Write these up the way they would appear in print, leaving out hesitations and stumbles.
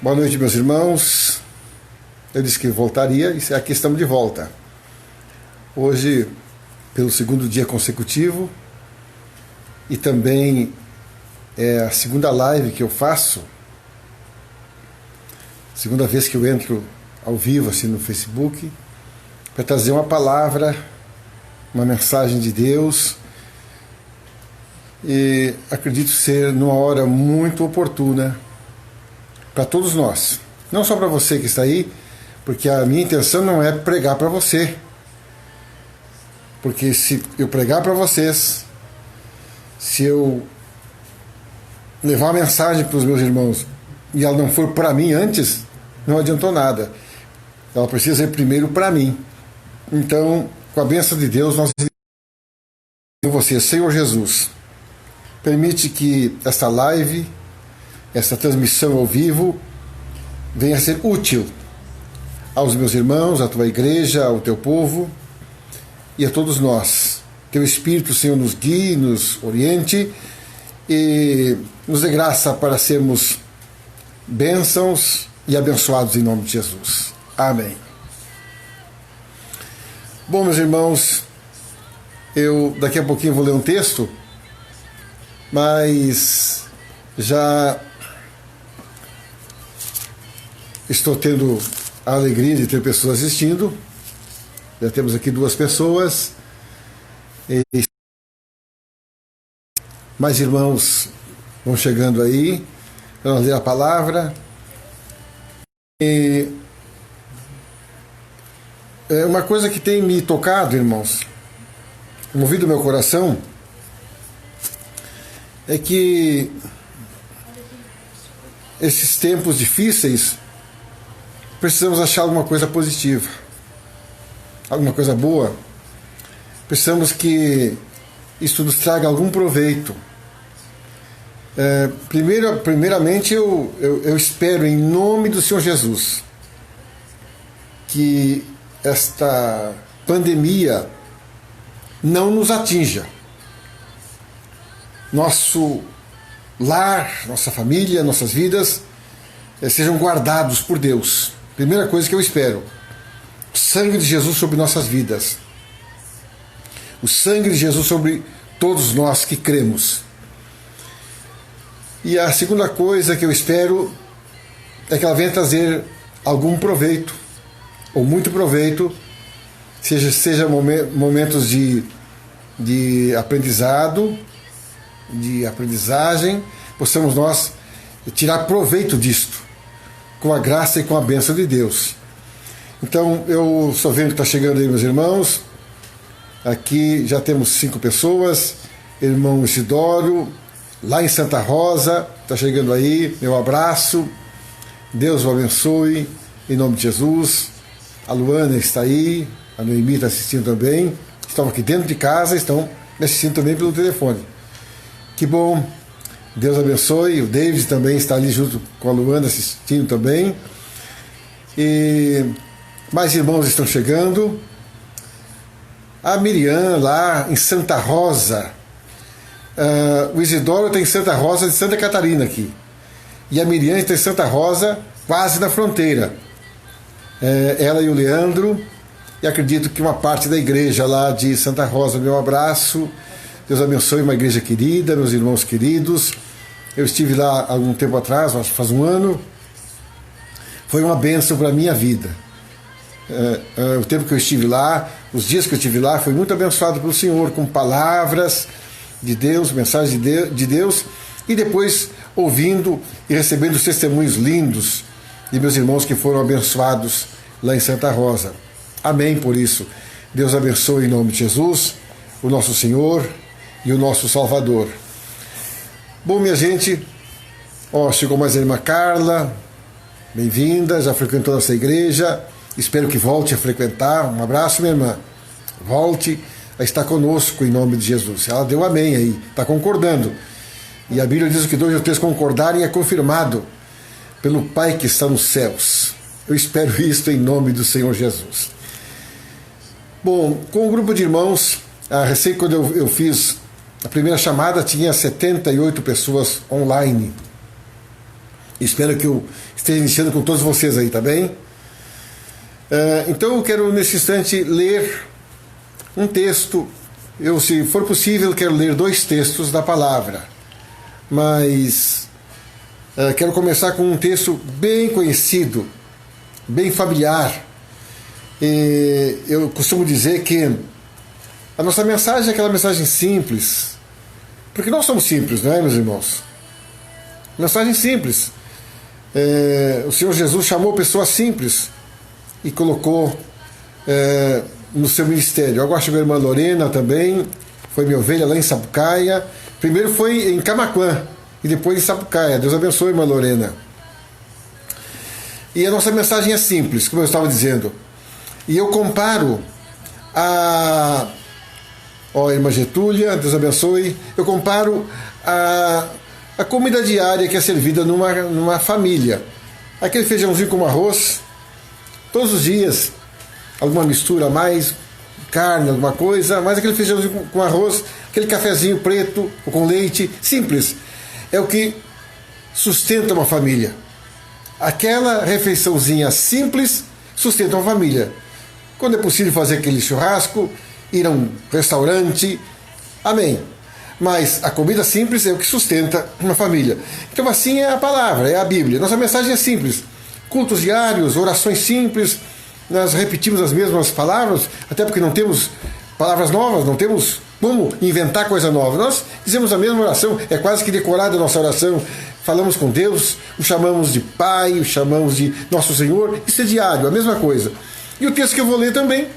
Boa noite, meus irmãos. Eu disse que voltaria e aqui estamos de volta. Hoje, pelo segundo dia consecutivo, e também é a segunda live que eu faço, segunda vez que eu entro ao vivo assim no Facebook, para trazer uma palavra, uma mensagem de Deus, e acredito ser numa hora muito oportuna para todos nós, não só para você que está aí, porque a minha intenção não é pregar para você, porque se eu pregar para vocês, se eu levar a mensagem para os meus irmãos e ela não for para mim antes, não adiantou nada. Ela precisa ir primeiro para mim. Então, com a bênção de Deus, nós você, Senhor Jesus, permite que esta live, esta transmissão ao vivo, venha a ser útil aos meus irmãos, à tua igreja, ao teu povo e a todos nós. Teu Espírito, Senhor, nos guie, nos oriente e nos dê graça para sermos bênçãos e abençoados em nome de Jesus. Amém. Bom, meus irmãos, eu daqui a pouquinho vou ler um texto, mas já estou tendo a alegria de ter pessoas assistindo. Já temos aqui 2 pessoas. E mais irmãos vão chegando aí para nós ler a palavra. E é uma coisa que tem me tocado, irmãos, movido meu coração, é que esses tempos difíceis precisamos achar alguma coisa positiva, alguma coisa boa. Precisamos que isso nos traga algum proveito. Primeiramente, eu espero, em nome do Senhor Jesus, que esta pandemia não nos atinja. Nosso lar, nossa família, nossas vidas sejam guardados por Deus. Primeira coisa que eu espero: o sangue de Jesus sobre nossas vidas. O sangue de Jesus sobre todos nós que cremos. E a segunda coisa que eu espero é que ela venha trazer algum proveito, ou muito proveito, seja momentos de aprendizado, de aprendizagem, possamos nós tirar proveito disto, com a graça e com a bênção de Deus. Então, eu estou vendo que está chegando aí meus irmãos. Aqui já temos 5 pessoas. Irmão Isidoro, lá em Santa Rosa, está chegando aí. Meu abraço. Deus o abençoe, em nome de Jesus. A Luana está aí. A Noemi está assistindo também. Estão aqui dentro de casa, estão me assistindo também pelo telefone. Que bom. Deus abençoe. O David também está ali junto com a Luana assistindo também. E mais irmãos estão chegando. A Miriam lá em Santa Rosa. O Isidoro está em Santa Rosa de Santa Catarina aqui. E a Miriam está em Santa Rosa, quase na fronteira. Ela e o Leandro. E acredito que uma parte da igreja lá de Santa Rosa. Meu abraço. Deus abençoe, uma igreja querida, meus irmãos queridos. Eu estive lá há algum tempo atrás, acho que faz um ano. Foi uma bênção para a minha vida. O tempo que eu estive lá, os dias que eu estive lá, foi muito abençoado pelo Senhor, com palavras de Deus, mensagens de Deus, e depois ouvindo e recebendo os testemunhos lindos de meus irmãos que foram abençoados lá em Santa Rosa. Amém por isso. Deus abençoe em nome de Jesus, o nosso Senhor e o nosso Salvador. Bom, minha gente, chegou mais a irmã Carla, bem-vinda, já frequentou nossa igreja, espero que volte a frequentar. Um abraço, minha irmã, volte a estar conosco em nome de Jesus. Ela deu amém aí, está concordando, e a Bíblia diz que 2 ou 3 concordarem é confirmado pelo Pai que está nos céus. Eu espero isso em nome do Senhor Jesus. Bom, com um grupo de irmãos, recém quando eu fiz a primeira chamada, tinha 78 pessoas online. Espero que eu esteja iniciando com todos vocês aí, tá bem? Então eu quero nesse instante ler um texto. Eu, se for possível, quero ler 2 textos da palavra, mas quero começar com um texto bem conhecido, bem familiar. Eu costumo dizer que a nossa mensagem é aquela mensagem simples, porque nós somos simples, não é, meus irmãos? Mensagem simples. O Senhor Jesus chamou pessoas simples e colocou no seu ministério. Eu gosto da irmã Lorena também, foi minha ovelha lá em Sapucaia. Primeiro foi em Camaquã e depois em Sapucaia. Deus abençoe, irmã Lorena. E a nossa mensagem é simples, como eu estava dizendo. E eu comparo a irmã Getúlia, Deus abençoe. Eu comparo a comida diária que é servida numa família. Aquele feijãozinho com arroz, todos os dias, alguma mistura a mais, carne, alguma coisa, mas aquele feijãozinho com arroz, aquele cafezinho preto ou com leite, simples. É o que sustenta uma família. Aquela refeiçãozinha simples sustenta uma família. Quando é possível fazer aquele churrasco, ir a um restaurante, amém. Mas a comida simples é o que sustenta uma família. Então assim é a palavra, é a Bíblia. Nossa mensagem é simples. Cultos diários, orações simples, nós repetimos as mesmas palavras, até porque não temos palavras novas, não temos como inventar coisa nova. Nós dizemos a mesma oração, é quase que decorada a nossa oração. Falamos com Deus, o chamamos de Pai, o chamamos de Nosso Senhor. Isso é diário, a mesma coisa. E o texto que eu vou ler também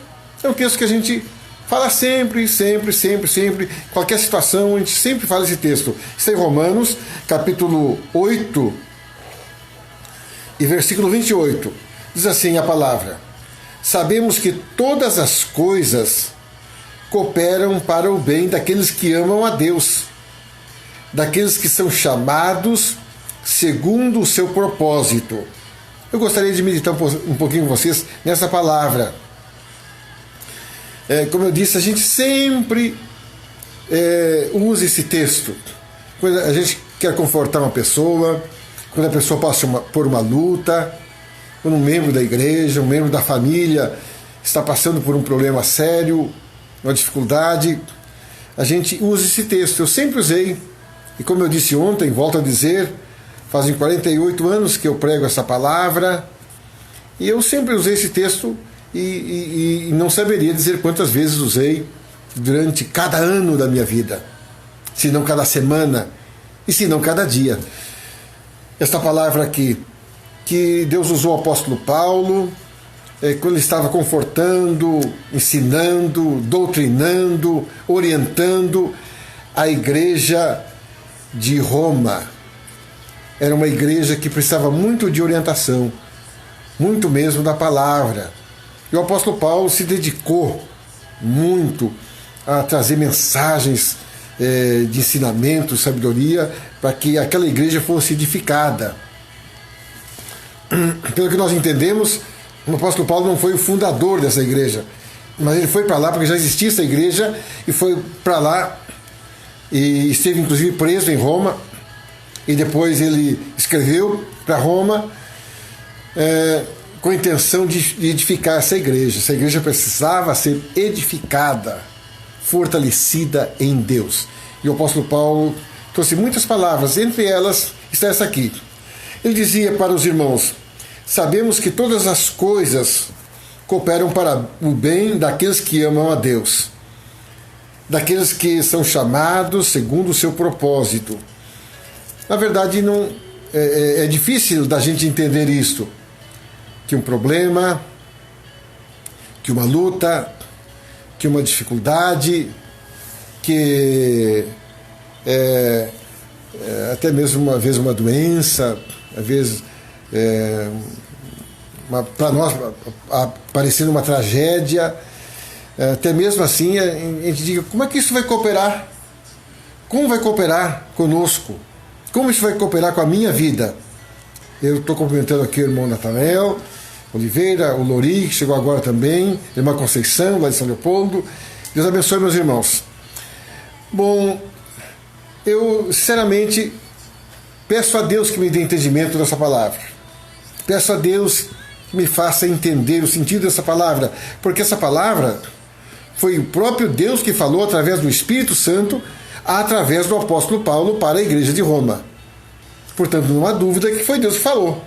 é um texto que a gente fala sempre, sempre, sempre, sempre, qualquer situação, a gente sempre fala esse texto. Está em Romanos, capítulo 8, e versículo 28. Diz assim a palavra: sabemos que todas as coisas cooperam para o bem daqueles que amam a Deus, daqueles que são chamados segundo o seu propósito. Eu gostaria de meditar um pouquinho com vocês nessa palavra. Como eu disse, a gente sempre usa esse texto. Quando a gente quer confortar uma pessoa, quando a pessoa passa por uma luta, quando um membro da igreja, um membro da família está passando por um problema sério, uma dificuldade, a gente usa esse texto. Eu sempre usei, e como eu disse ontem, volto a dizer, fazem 48 anos que eu prego essa palavra, e eu sempre usei esse texto e não saberia dizer quantas vezes usei durante cada ano da minha vida, se não cada semana, e se não cada dia. Esta palavra aqui, que Deus usou o apóstolo Paulo, quando ele estava confortando, ensinando, doutrinando, orientando a igreja de Roma. Era uma igreja que precisava muito de orientação, muito mesmo da palavra. E o apóstolo Paulo se dedicou muito a trazer mensagens de ensinamento, sabedoria, para que aquela igreja fosse edificada. Pelo que nós entendemos, o apóstolo Paulo não foi o fundador dessa igreja, mas ele foi para lá porque já existia essa igreja e foi para lá e esteve inclusive preso em Roma, e depois ele escreveu para Roma com a intenção de edificar essa igreja. Essa igreja precisava ser edificada, fortalecida em Deus. E o apóstolo Paulo trouxe muitas palavras, entre elas está essa aqui. Ele dizia para os irmãos: sabemos que todas as coisas cooperam para o bem daqueles que amam a Deus, daqueles que são chamados segundo o seu propósito. Na verdade, não é difícil da gente entender isto, que um problema, que uma luta, que uma dificuldade, que até mesmo uma vez uma doença, às vezes para nós parecendo uma tragédia, até mesmo assim a gente diga: como é que isso vai cooperar? Como vai cooperar conosco? Como isso vai cooperar com a minha vida? Eu estou cumprimentando aqui o irmão Natanael Oliveira, o Lori, que chegou agora também, a irmã Conceição, lá de São Leopoldo. Deus abençoe, meus irmãos. Bom, eu sinceramente Peço a Deus que me dê entendimento dessa palavra. Peço a Deus que me faça entender o sentido dessa palavra, porque essa palavra foi o próprio Deus que falou através do Espírito Santo, através do apóstolo Paulo para a igreja de Roma. Portanto, não há dúvida que foi Deus que falou.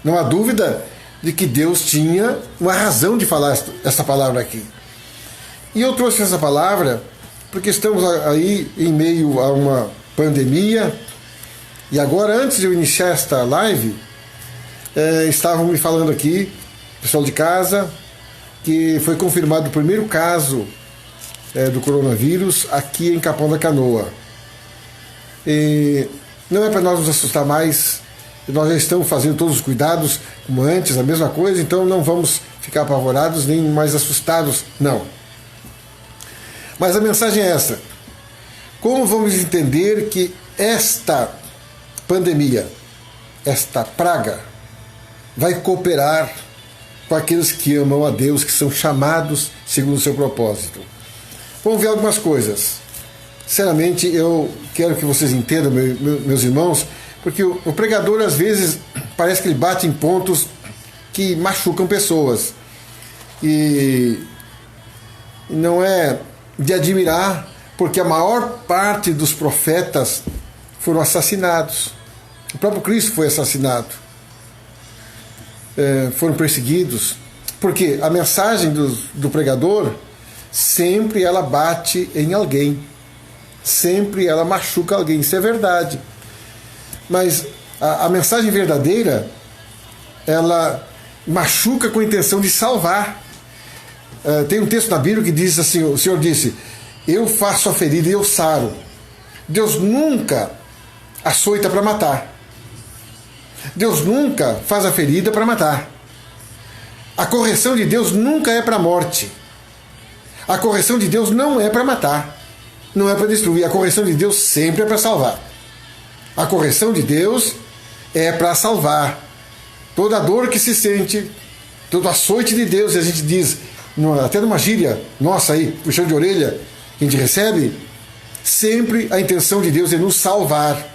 Não há dúvida de que Deus tinha uma razão de falar essa palavra aqui. E eu trouxe essa palavra porque estamos aí em meio a uma pandemia. E agora, antes de eu iniciar esta live, estavam me falando aqui, pessoal de casa, que foi confirmado o primeiro caso do coronavírus aqui em Capão da Canoa. E não é para nós nos assustar mais, nós já estamos fazendo todos os cuidados como antes, a mesma coisa, então não vamos ficar apavorados nem mais assustados, não. Mas a mensagem é essa: como vamos entender que esta pandemia, esta praga, vai cooperar com aqueles que amam a Deus, que são chamados segundo o seu propósito? Vamos ver algumas coisas. Sinceramente, eu quero que vocês entendam, meus irmãos, porque o pregador, às vezes, parece que ele bate em pontos que machucam pessoas. E não é de admirar, porque a maior parte dos profetas foram assassinados. O próprio Cristo foi assassinado. Foram perseguidos. Porque a mensagem do pregador, sempre ela bate em alguém. Sempre ela machuca alguém. Isso é verdade. Mas a mensagem verdadeira, ela machuca com a intenção de salvar. Tem um texto na Bíblia que diz assim: o Senhor disse, eu faço a ferida e eu saro. Deus nunca açoita para matar. Deus nunca faz a ferida para matar. A correção de Deus nunca é para a morte. A correção de Deus não é para matar. Não é para destruir. A correção de Deus sempre é para salvar. A correção de Deus é para salvar. Toda dor que se sente, todo açoite de Deus, e a gente diz, até numa gíria nossa aí, puxão de orelha, que a gente recebe, sempre a intenção de Deus é nos salvar.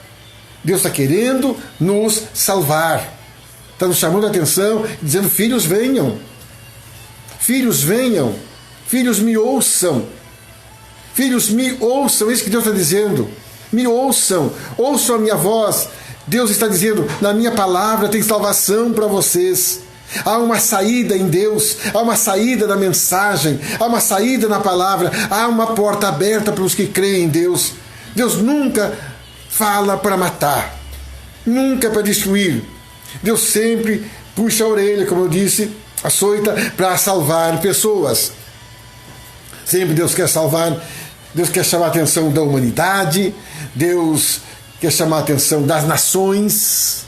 Deus está querendo nos salvar. Está nos chamando a atenção, dizendo, filhos venham. Filhos venham. Filhos me ouçam. Filhos me ouçam. É isso que Deus está dizendo. Me ouçam. Ouçam a minha voz. Deus está dizendo, na minha palavra tem salvação para vocês. Há uma saída em Deus, há uma saída na mensagem, há uma saída na palavra, há uma porta aberta para os que creem em Deus. Deus nunca fala para matar, nunca para destruir. Deus sempre puxa a orelha, como eu disse, açoita para salvar pessoas. Sempre Deus quer salvar, Deus quer chamar a atenção da humanidade, Deus quer chamar a atenção das nações,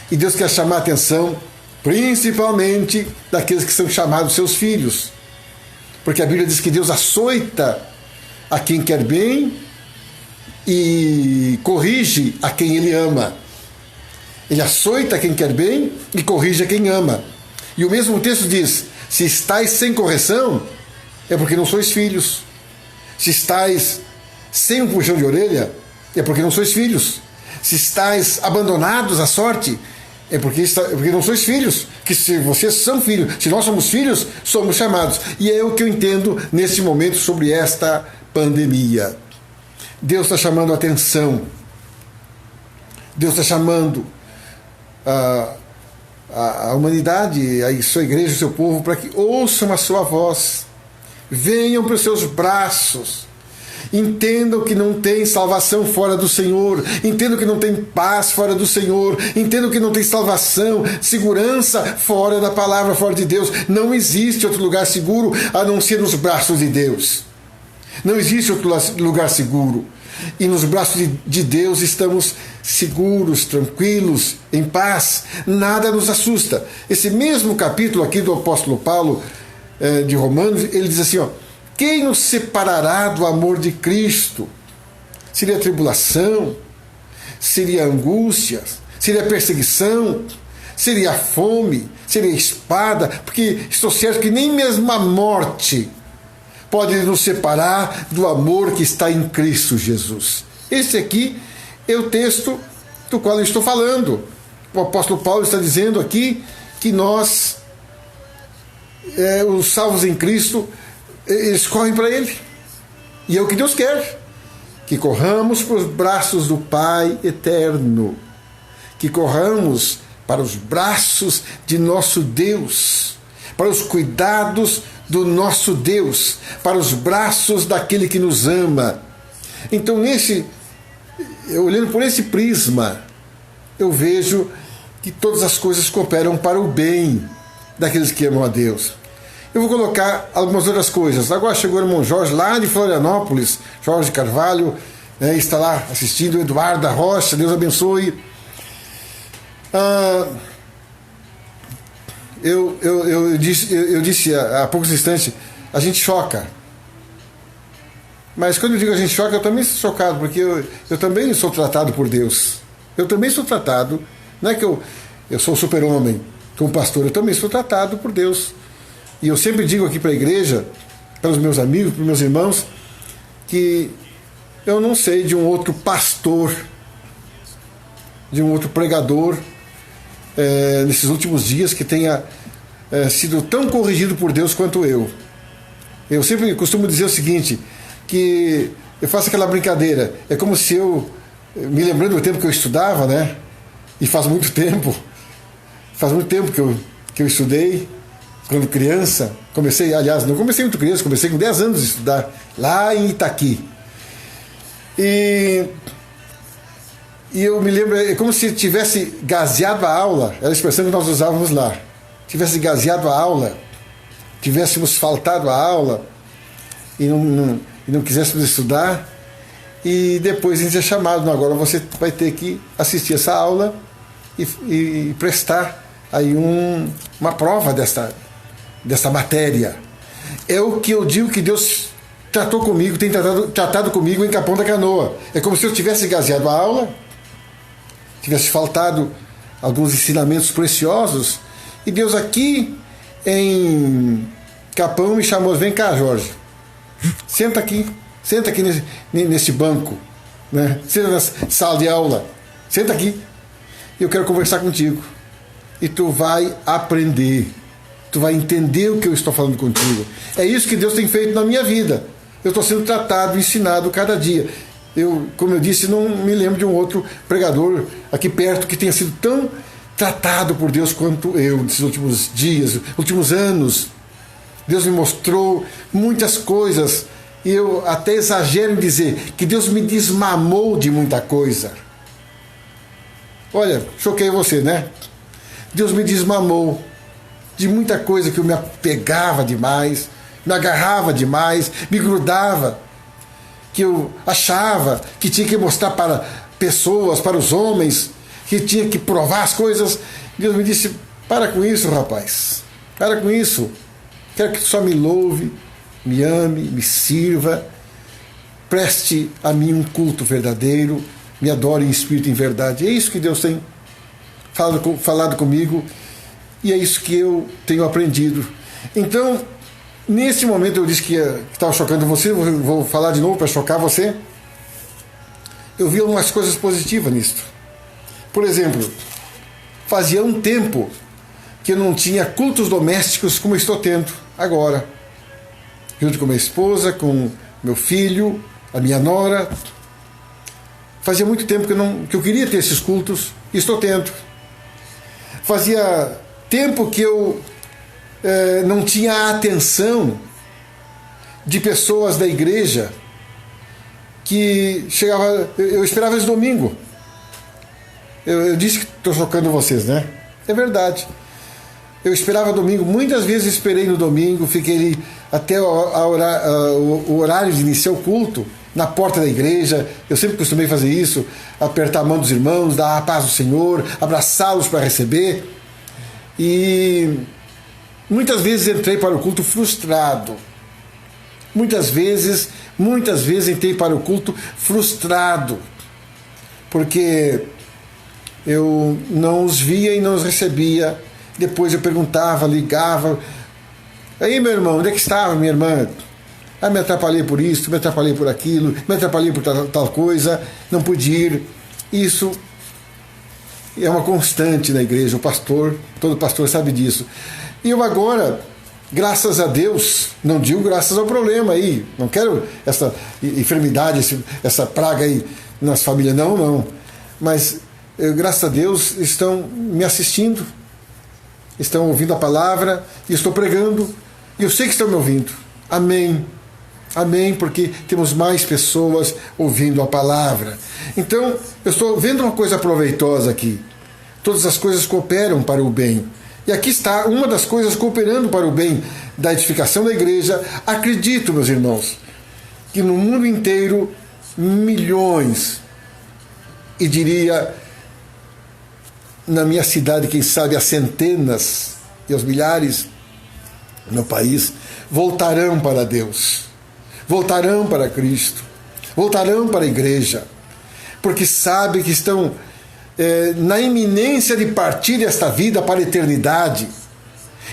e Deus quer chamar a atenção principalmente daqueles que são chamados seus filhos. Porque a Bíblia diz que Deus açoita a quem quer bem e corrige a quem Ele ama. Ele açoita quem quer bem e corrige a quem ama. E o mesmo texto diz, se estáis sem correção, é porque não sois filhos. Se estáis sem um puxão de orelha, é porque não sois filhos. Se estáis abandonados à sorte, é porque não sois filhos. Que se vocês são filhos, se nós somos filhos, somos chamados. E é o que eu entendo nesse momento sobre esta pandemia. Deus está chamando a atenção. Deus está chamando a humanidade, a sua igreja, o seu povo, para que ouçam a sua voz. Venham para os seus braços. Entendam que não tem salvação fora do Senhor. Entendam que não tem paz fora do Senhor. Entendam que não tem salvação, segurança fora da palavra, fora de Deus. Não existe outro lugar seguro a não ser nos braços de Deus. Não existe outro lugar seguro. E nos braços de Deus estamos seguros, tranquilos, em paz. Nada nos assusta. Esse mesmo capítulo aqui do apóstolo Paulo, de Romanos, ele diz assim, quem nos separará do amor de Cristo? Seria tribulação? Seria angústia? Seria perseguição? Seria fome? Seria espada? Porque estou certo que nem mesmo a morte pode nos separar do amor que está em Cristo Jesus. Esse aqui é o texto do qual eu estou falando. O apóstolo Paulo está dizendo aqui que nós, os salvos em Cristo, eles correm para Ele. E é o que Deus quer. Que corramos para os braços do Pai eterno. Que corramos para os braços de nosso Deus. Para os cuidados do nosso Deus. Para os braços daquele que nos ama. Então, olhando por esse prisma, eu vejo que todas as coisas cooperam para o bem daqueles que amam a Deus. Eu vou colocar algumas outras coisas. Agora chegou o irmão Jorge, lá de Florianópolis, Jorge Carvalho, está lá assistindo, Eduardo da Rocha, Deus abençoe. Eu disse há poucos instantes, a gente choca. Mas quando eu digo a gente choca, eu também sou chocado, porque eu também sou tratado por Deus. Eu também sou tratado, não é que eu sou super-homem como pastor, eu também sou tratado por Deus. E eu sempre digo aqui para a igreja, para os meus amigos, para os meus irmãos, que eu não sei de um outro pastor, de um outro pregador, nesses últimos dias que tenha sido tão corrigido por Deus quanto eu. Eu sempre costumo dizer o seguinte, que eu faço aquela brincadeira, é como se eu, me lembrando do tempo que eu estudava, né? E faz muito tempo que eu estudei, quando criança, não comecei muito criança, comecei com 10 anos de estudar, lá em Itaqui. E eu me lembro, é como se tivesse gazeado a aula, era a expressão que nós usávamos lá, tivesse gazeado a aula, tivéssemos faltado a aula e não quiséssemos estudar, e depois a gente é chamado, não, agora você vai ter que assistir essa aula e prestar aí uma prova dessa matéria. É o que eu digo que Deus tratou comigo, tem tratado comigo em Capão da Canoa. É como se eu tivesse gazeado a aula, tivesse faltado alguns ensinamentos preciosos, e Deus aqui em Capão me chamou, vem cá, Jorge, senta aqui nesse banco, né? Senta na sala de aula, senta aqui, eu quero conversar contigo, e tu vai aprender, tu vai entender o que eu estou falando contigo. É isso que Deus tem feito na minha vida. Eu estou sendo tratado, ensinado cada dia. Como eu disse, não me lembro de um outro pregador aqui perto que tenha sido tão tratado por Deus quanto eu nesses últimos dias, últimos anos. Deus me mostrou muitas coisas, e eu até exagero em dizer que Deus me desmamou de muita coisa. Olha, choquei você, né? Deus me desmamou de muita coisa que eu me apegava demais, me agarrava demais, me grudava, que eu achava que tinha que mostrar para pessoas, para os homens, que tinha que provar as coisas. Deus me disse, para com isso, rapaz, para com isso. Quero que tu só me louve, me ame, me sirva, preste a mim um culto verdadeiro, me adore em espírito e em verdade. É isso que Deus tem falado comigo, e é isso que eu tenho aprendido. Então, nesse momento eu disse que estava chocando você, vou falar de novo para chocar você. Eu vi algumas coisas positivas nisso. Por exemplo, fazia um tempo que eu não tinha cultos domésticos como estou tendo agora, junto com minha esposa, com meu filho, a minha nora. Fazia muito tempo que eu queria ter esses cultos, e estou tendo. Fazia tempo que eu não tinha a atenção de pessoas da igreja que chegava. Eu esperava esse domingo. Eu disse que estou chocando vocês, né? É verdade. Eu esperava domingo, muitas vezes esperei no domingo, fiquei ali até o horário de iniciar o culto, na porta da igreja. Eu sempre costumei fazer isso, apertar a mão dos irmãos, dar a paz do Senhor, abraçá-los para receber. E muitas vezes entrei para o culto frustrado. Muitas vezes entrei para o culto frustrado, porque eu não os via e não os recebia. Depois eu perguntava, ligava, aí meu irmão, onde é que estava minha irmã? Me atrapalhei por isso, me atrapalhei por aquilo, me atrapalhei por tal coisa, não pude ir. Isso é uma constante na igreja. O pastor, todo pastor sabe disso. E eu agora, graças a Deus, não digo graças ao problema aí, não quero essa enfermidade, essa praga aí nas famílias, não. Mas, graças a Deus, estão me assistindo, estão ouvindo a palavra, e estou pregando, e eu sei que estão me ouvindo. Amém. Amém, porque temos mais pessoas ouvindo a palavra. Então, eu estou vendo uma coisa proveitosa aqui. Todas as coisas cooperam para o bem. E aqui está uma das coisas cooperando para o bem da edificação da igreja. Acredito, meus irmãos, que no mundo inteiro, milhões, e diria, na minha cidade, quem sabe, as centenas e aos milhares no país, voltarão para Deus. Voltarão para Cristo, voltarão para a igreja, porque sabem que estão na iminência de partir desta vida para a eternidade.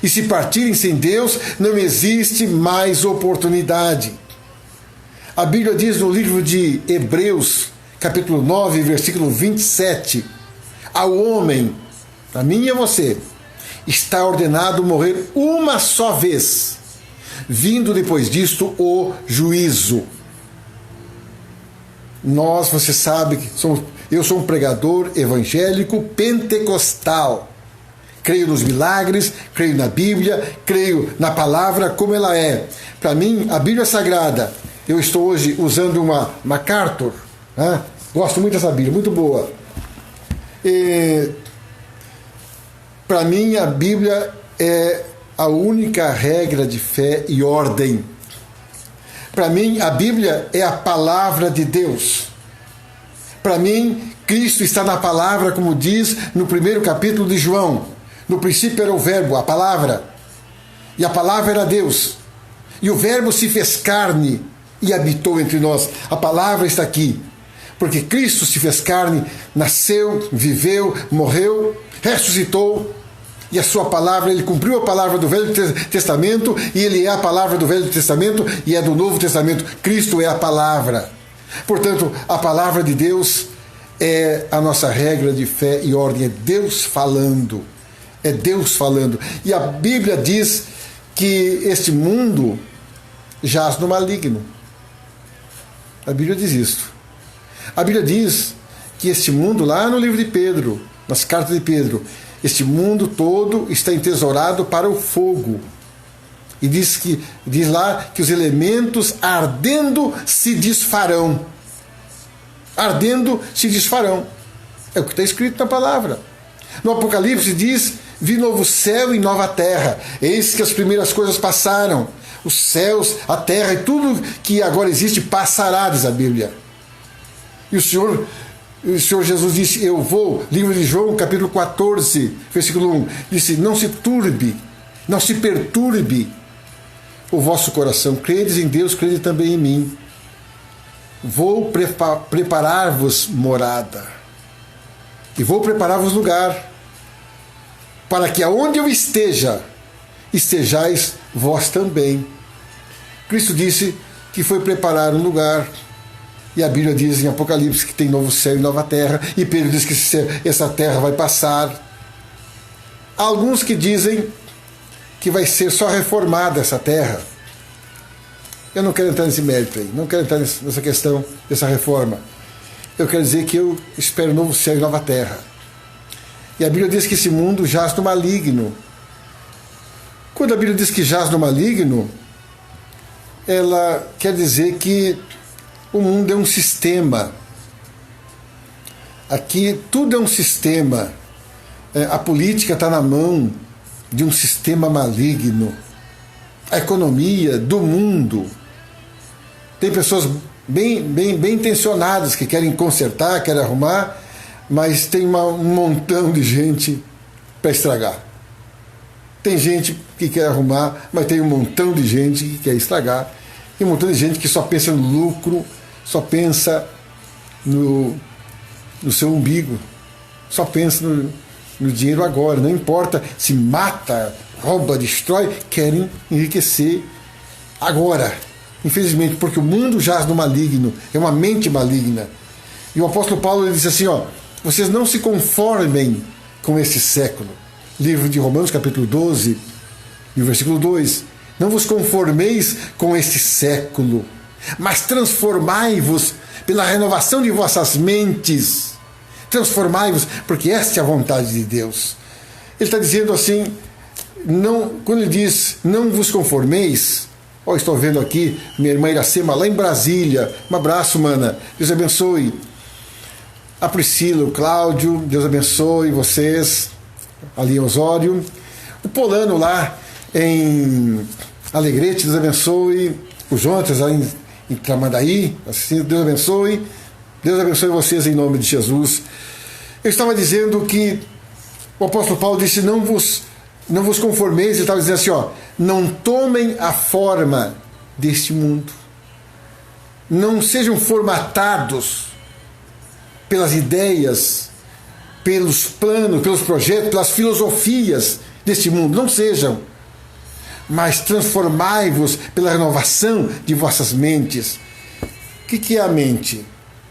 E se partirem sem Deus, não existe mais oportunidade. A Bíblia diz no livro de Hebreus, capítulo 9, versículo 27, ao homem, a mim e a você, está ordenado morrer uma só vez, vindo depois disto o juízo. Você sabe que eu sou um pregador evangélico pentecostal. Creio nos milagres, creio na Bíblia, creio na palavra como ela é. Para mim, a Bíblia é sagrada. Eu estou hoje usando uma MacArthur. Gosto muito dessa Bíblia, muito boa. Para mim, a Bíblia é a única regra de fé e ordem. Para mim, a Bíblia é a palavra de Deus. Para mim, Cristo está na palavra, como diz no primeiro capítulo de João. No princípio era o verbo, a palavra. E a palavra era Deus. E o verbo se fez carne e habitou entre nós. A palavra está aqui. Porque Cristo se fez carne, nasceu, viveu, morreu, ressuscitou. E a sua palavra, ele cumpriu a palavra do Velho Testamento, e ele é a palavra do Velho Testamento e é do Novo Testamento. Cristo é a palavra. Portanto, a palavra de Deus é a nossa regra de fé e ordem. É Deus falando. É Deus falando. E a Bíblia diz que este mundo jaz no maligno. A Bíblia diz isso. A Bíblia diz que este mundo, lá no livro de Pedro, nas cartas de Pedro, este mundo todo está entesourado para o fogo. E diz lá que os elementos ardendo se desfarão. Ardendo se desfarão. É o que está escrito na palavra. No Apocalipse diz: vi novo céu e nova terra. Eis que as primeiras coisas passaram. Os céus, a terra e tudo que agora existe passará, diz a Bíblia. E o Senhor Jesus disse: eu vou, livro de João, capítulo 14, versículo 1, disse: não se turbe, não se perturbe o vosso coração. Credes em Deus, crede também em mim. Vou preparar-vos morada, e vou preparar-vos lugar, para que aonde eu esteja, estejais vós também. Cristo disse que foi preparar um lugar. E a Bíblia diz em Apocalipse que tem novo céu e nova terra. E Pedro diz que essa terra vai passar. Há alguns que dizem que vai ser só reformada essa terra. Eu não quero entrar nesse mérito aí. Não quero entrar nessa questão dessa reforma. Eu quero dizer que eu espero novo céu e nova terra. E a Bíblia diz que esse mundo jaz no maligno. Quando a Bíblia diz que jaz no maligno, ela quer dizer que o mundo é um sistema. Aqui tudo é um sistema. A política está na mão de um sistema maligno. A economia do mundo. Tem pessoas bem intencionadas que querem consertar, querem arrumar, mas tem um montão de gente para estragar. Tem gente que quer arrumar, mas tem um montão de gente que quer estragar. Tem um montão de gente que só pensa no lucro, só pensa no seu umbigo, só pensa no dinheiro agora. Não importa se mata, rouba, destrói, querem enriquecer agora. Infelizmente, porque o mundo jaz no maligno, é uma mente maligna. E o apóstolo Paulo ele disse assim, vocês não se conformem com este século. Livro de Romanos, capítulo 12, e o versículo 2. Não vos conformeis com este século, mas transformai-vos pela renovação de vossas mentes. Transformai-vos, porque esta é a vontade de Deus. Ele está dizendo assim, quando ele diz, não vos conformeis, estou vendo aqui minha irmã Iracema, lá em Brasília, um abraço, mana, Deus abençoe. A Priscila, o Cláudio, Deus abençoe vocês, ali em Osório. O Polano lá em Alegrete, Deus abençoe. O Jonas lá em Tramandaí, assim, Deus abençoe. Deus abençoe vocês em nome de Jesus. Eu estava dizendo que o apóstolo Paulo disse, não vos conformeis, ele estava dizendo assim, não tomem a forma deste mundo. Não sejam formatados pelas ideias, pelos planos, pelos projetos, pelas filosofias deste mundo. Não sejam. Mas transformai-vos pela renovação de vossas mentes. O que é a mente?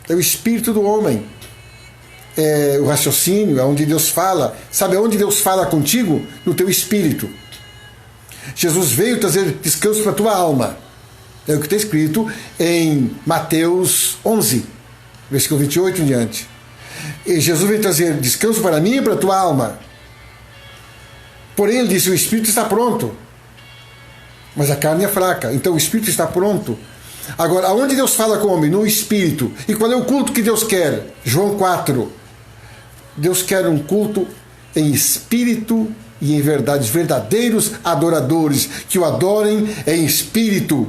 É o espírito do homem. É o raciocínio, é onde Deus fala. Sabe aonde Deus fala contigo? No teu espírito. Jesus veio trazer descanso para a tua alma. É o que está escrito em Mateus 11, versículo 28 em diante. E Jesus veio trazer descanso para mim e para a tua alma. Porém, ele disse, o espírito está pronto, mas a carne é fraca. Então o espírito está pronto. Agora, aonde Deus fala com o homem? No espírito. E qual é o culto que Deus quer? João 4. Deus quer um culto em espírito e em verdade. Verdadeiros adoradores que o adorem em espírito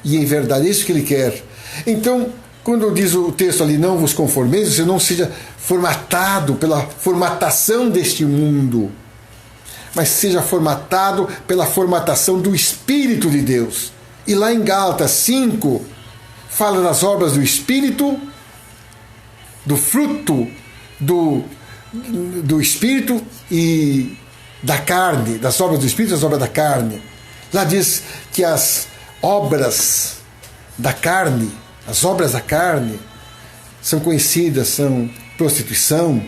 e em verdade. É isso que ele quer. Então, quando diz o texto ali, não vos conformeis, você não seja formatado pela formatação deste mundo, mas seja formatado pela formatação do Espírito de Deus. E lá em Gálatas 5, fala das obras do Espírito, do fruto do Espírito e da carne, das obras do Espírito e das obras da carne. Lá diz que as obras da carne, as obras da carne, são conhecidas, são prostituição,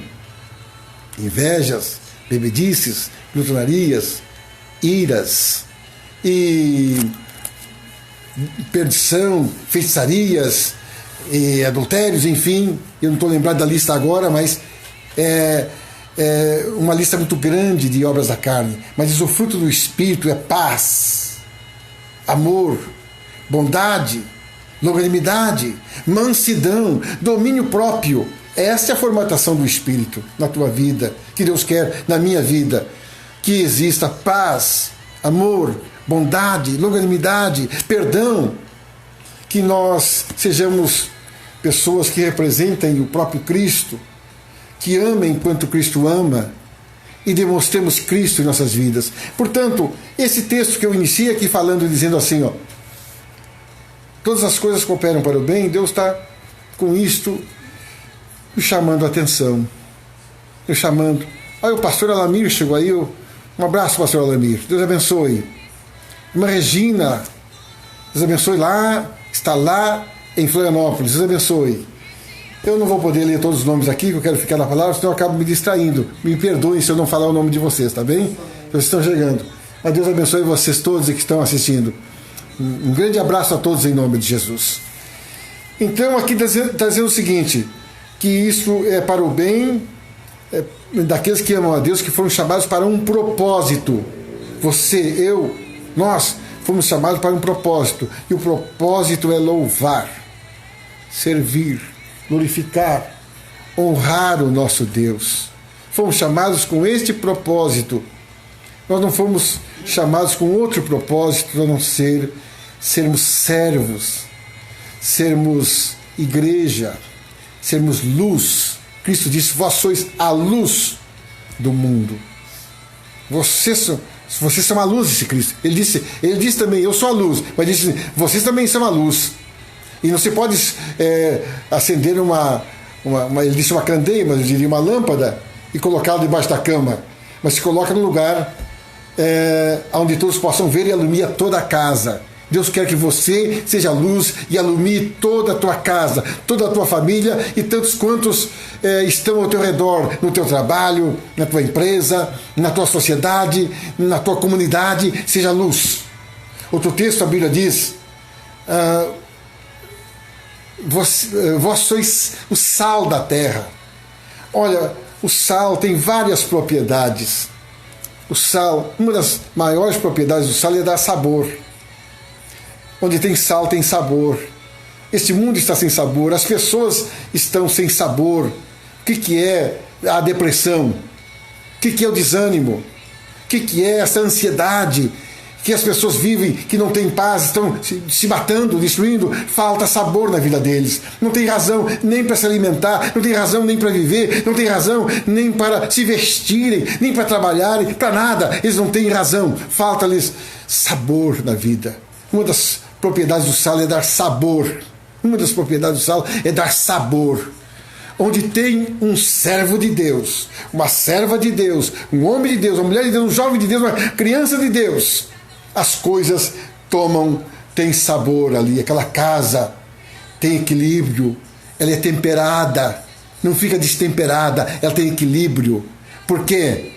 invejas, bebedices, glutonarias, iras e perdição, feitiçarias e adultérios, enfim. Eu não estou lembrado da lista agora, mas é uma lista muito grande de obras da carne. Mas diz, o fruto do Espírito é paz, amor, bondade, longanimidade, mansidão, domínio próprio. Essa é a formatação do Espírito na tua vida, que Deus quer na minha vida. Que exista paz, amor, bondade, longanimidade, perdão. Que nós sejamos pessoas que representem o próprio Cristo, que amem enquanto Cristo ama e demonstremos Cristo em nossas vidas. Portanto, esse texto que eu inicio aqui falando, dizendo assim, todas as coisas cooperam para o bem, Deus está com isto me chamando a atenção. Me chamando. Aí o pastor Alamir chegou aí. Um abraço, pastor Alamir. Deus abençoe. Irmã Regina, Deus abençoe lá, está lá em Florianópolis. Deus abençoe. Eu não vou poder ler todos os nomes aqui, que eu quero ficar na palavra, senão eu acabo me distraindo. Me perdoem se eu não falar o nome de vocês, tá bem? Vocês estão chegando. Mas Deus abençoe vocês todos que estão assistindo. Um grande abraço a todos em nome de Jesus. Então aqui está dizendo o seguinte, que isso é para o bem daqueles que amam a Deus, que foram chamados para um propósito. Você, eu, nós fomos chamados para um propósito. E o propósito é louvar, servir, glorificar, honrar o nosso Deus. Fomos chamados com este propósito. Nós não fomos chamados com outro propósito a não ser sermos servos, sermos igreja, sermos luz. Cristo disse, vós sois a luz do mundo. Vocês são a luz, disse Cristo. Ele disse também, eu sou a luz, mas disse, vocês também são a luz. E não se pode acender ele disse uma candeia, mas eu diria uma lâmpada, e colocá-la debaixo da cama. Mas se coloca num lugar onde todos possam ver e ilumina toda a casa. Deus quer que você seja luz e ilumine toda a tua casa, toda a tua família e tantos quantos estão ao teu redor, no teu trabalho, na tua empresa, na tua sociedade, na tua comunidade, seja luz. Outro texto, a Bíblia diz, vós sois o sal da terra. Olha, o sal tem várias propriedades. O sal, uma das maiores propriedades do sal é dar sabor. Onde tem sal, tem sabor. Este mundo está sem sabor, as pessoas estão sem sabor. O que é a depressão? O que é o desânimo? O que é essa ansiedade que as pessoas vivem, que não têm paz, estão se matando, destruindo? Falta sabor na vida deles. Não tem razão nem para se alimentar, não tem razão nem para viver, não tem razão nem para se vestirem, nem para trabalharem, para nada. Eles não têm razão. Falta-lhes sabor na vida. Uma das propriedades do sal é dar sabor. Uma das propriedades do sal é dar sabor. Onde tem um servo de Deus, uma serva de Deus, um homem de Deus, uma mulher de Deus, um jovem de Deus, uma criança de Deus, as coisas tem sabor ali. Aquela casa tem equilíbrio, ela é temperada, não fica destemperada, ela tem equilíbrio. Por quê?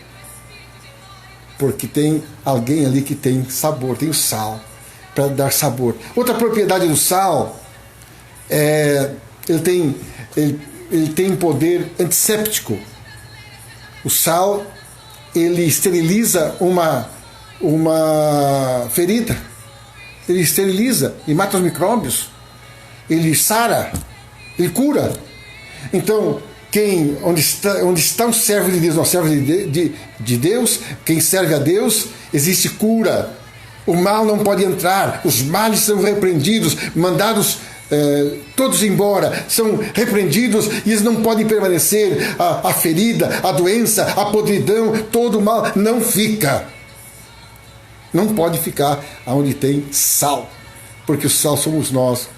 Porque tem alguém ali que tem sabor, tem o sal, para dar sabor. Outra propriedade do sal ele tem poder antisséptico. O sal, ele esteriliza uma ferida, ele esteriliza e mata os micróbios, ele sara, ele cura. Então, onde está um servo de Deus, uma serva de Deus, quem serve a Deus, existe cura. O mal não pode entrar, os males são repreendidos, mandados todos embora, são repreendidos e eles não podem permanecer. A ferida, a doença, a podridão, todo o mal não fica. Não pode ficar onde tem sal, porque o sal somos nós.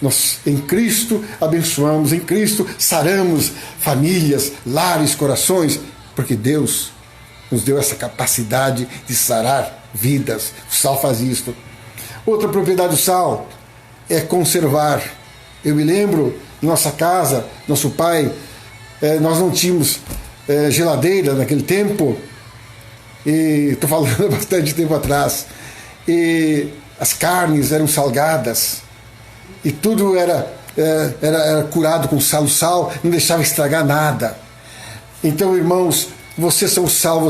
Nós em Cristo abençoamos, em Cristo saramos famílias, lares, corações, porque Deus nos deu essa capacidade de sarar vidas. O sal faz isto. Outra propriedade do sal é conservar. Eu me lembro, em nossa casa, nosso pai, nós não tínhamos geladeira naquele tempo, e estou falando há bastante tempo atrás, e as carnes eram salgadas, e tudo era curado com sal. O sal não deixava estragar nada. Então, irmãos, vocês são o sal,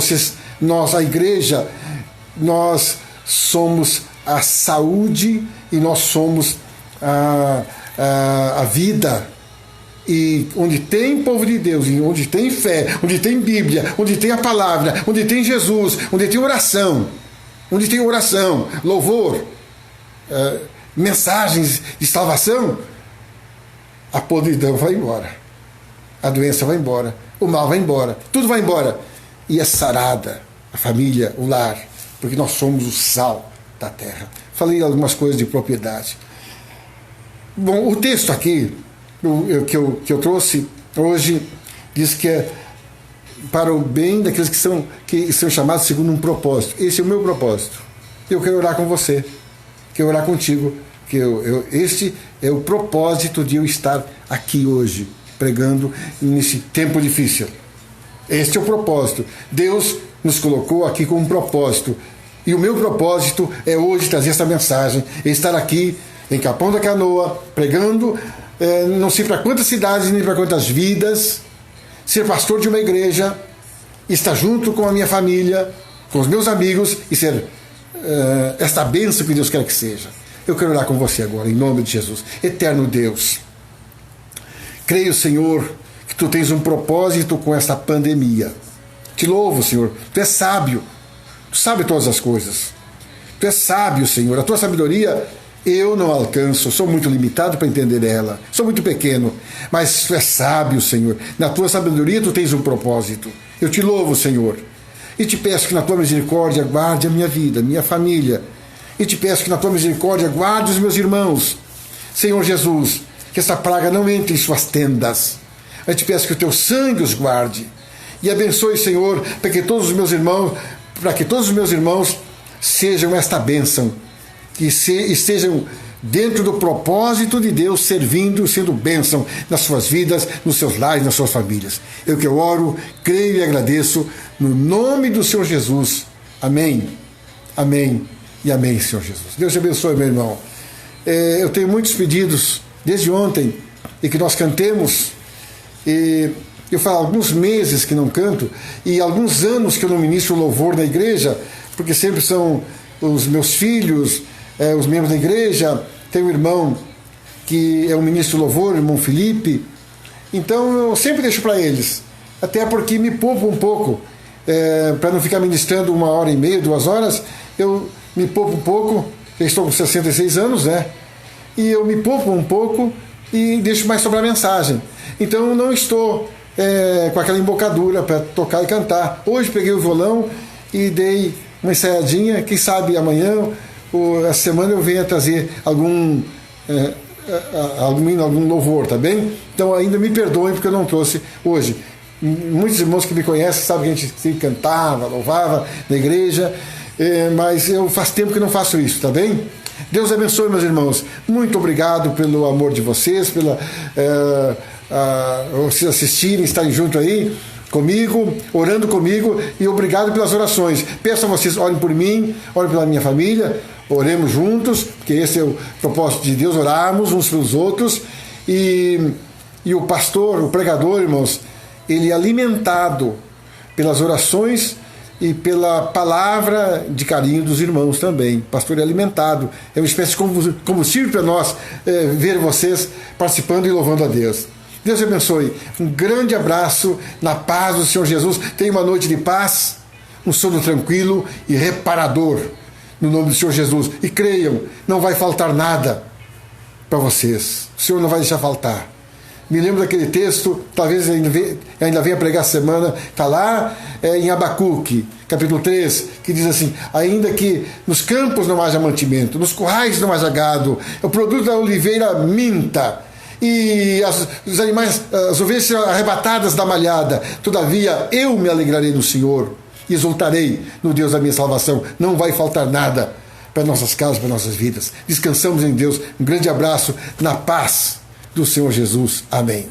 nós, a igreja, nós somos a saúde e nós somos a vida. E onde tem povo de Deus, onde tem fé, onde tem Bíblia, onde tem a palavra, onde tem Jesus, onde tem oração, louvor, mensagens de salvação, a podridão vai embora, a doença vai embora, o mal vai embora, tudo vai embora. E é sarada a família, o lar, porque nós somos o sal da terra. Falei algumas coisas de propriedade. Bom, o texto aqui que eu trouxe hoje diz que é para o bem daqueles que são chamados segundo um propósito. Esse é o meu propósito. Eu quero orar com você, quero orar contigo, que este é o propósito de eu estar aqui hoje, pregando nesse tempo difícil. Este é o propósito. Deus nos colocou aqui com um propósito. E o meu propósito é hoje trazer essa mensagem, é estar aqui em Capão da Canoa, pregando, não sei para quantas cidades, nem para quantas vidas, ser pastor de uma igreja, estar junto com a minha família, com os meus amigos, e ser esta bênção que Deus quer que seja. Eu quero orar com você agora, em nome de Jesus. Eterno Deus, creio, Senhor, que Tu tens um propósito com esta pandemia. Te louvo, Senhor, Tu és sábio, Tu sabe todas as coisas. Tu és sábio, Senhor, a Tua sabedoria eu não alcanço, sou muito limitado para entender ela, sou muito pequeno, mas Tu és sábio, Senhor, na Tua sabedoria Tu tens um propósito. Eu te louvo, Senhor, e te peço que na Tua misericórdia guarde a minha vida, minha família, e te peço que na Tua misericórdia guarde os meus irmãos. Senhor Jesus, que essa praga não entre em suas tendas. Eu te peço que o Teu sangue os guarde, e abençoe, Senhor, para que todos os meus irmãos sejam esta bênção, que estejam dentro do propósito de Deus, servindo, sendo bênção nas suas vidas, nos seus lares, nas suas famílias. Eu que eu oro, creio e agradeço no nome do Senhor Jesus. Amém, amém e amém, Senhor Jesus. Deus te abençoe, meu irmão. Eu tenho muitos pedidos desde ontem e que nós cantemos. E eu falo alguns meses que não canto e alguns anos que eu não ministro louvor na igreja, porque sempre são os meus filhos, os membros da igreja. Tem um irmão que é um ministro do louvor, o irmão Felipe. Então eu sempre deixo para eles, até porque me poupa um pouco, para não ficar ministrando 1h30, 2 horas. Eu me poupo um pouco, eu estou com 66 anos, né? E eu me poupo um pouco e deixo mais sobre a mensagem. Então eu não estou com aquela embocadura para tocar e cantar. Hoje peguei o violão e dei uma ensaiadinha. Quem sabe amanhã ou essa semana eu venha trazer algum louvor, tá bem? Então ainda me perdoem porque eu não trouxe hoje. Muitos irmãos que me conhecem sabem que a gente cantava, louvava na igreja, mas eu faz tempo que não faço isso, tá bem? Deus abençoe, meus irmãos. Muito obrigado pelo amor de vocês, vocês assistirem, estarem junto aí comigo, orando comigo, e obrigado pelas orações. Peço a vocês, orem por mim, orem pela minha família, oremos juntos, porque esse é o propósito de Deus, orarmos uns pelos outros. E o pastor, o pregador, irmãos, ele é alimentado pelas orações e pela palavra de carinho dos irmãos também. O pastor é alimentado, é uma espécie de combustível para nós ver vocês participando e louvando a Deus. Deus abençoe. Um grande abraço na paz do Senhor Jesus. Tenha uma noite de paz, um sono tranquilo e reparador no nome do Senhor Jesus. E creiam, não vai faltar nada para vocês. O Senhor não vai deixar faltar. Me lembro daquele texto, talvez ainda venha pregar essa semana, está lá em Abacuque, capítulo 3, que diz assim: ainda que nos campos não haja mantimento, nos currais não haja gado, o produto da oliveira minta, e os animais, as ovelhas serão arrebatadas da malhada, todavia eu me alegrarei no Senhor, e exultarei no Deus da minha salvação. Não vai faltar nada para nossas casas, para nossas vidas. Descansamos em Deus. Um grande abraço, na paz do Senhor Jesus. Amém.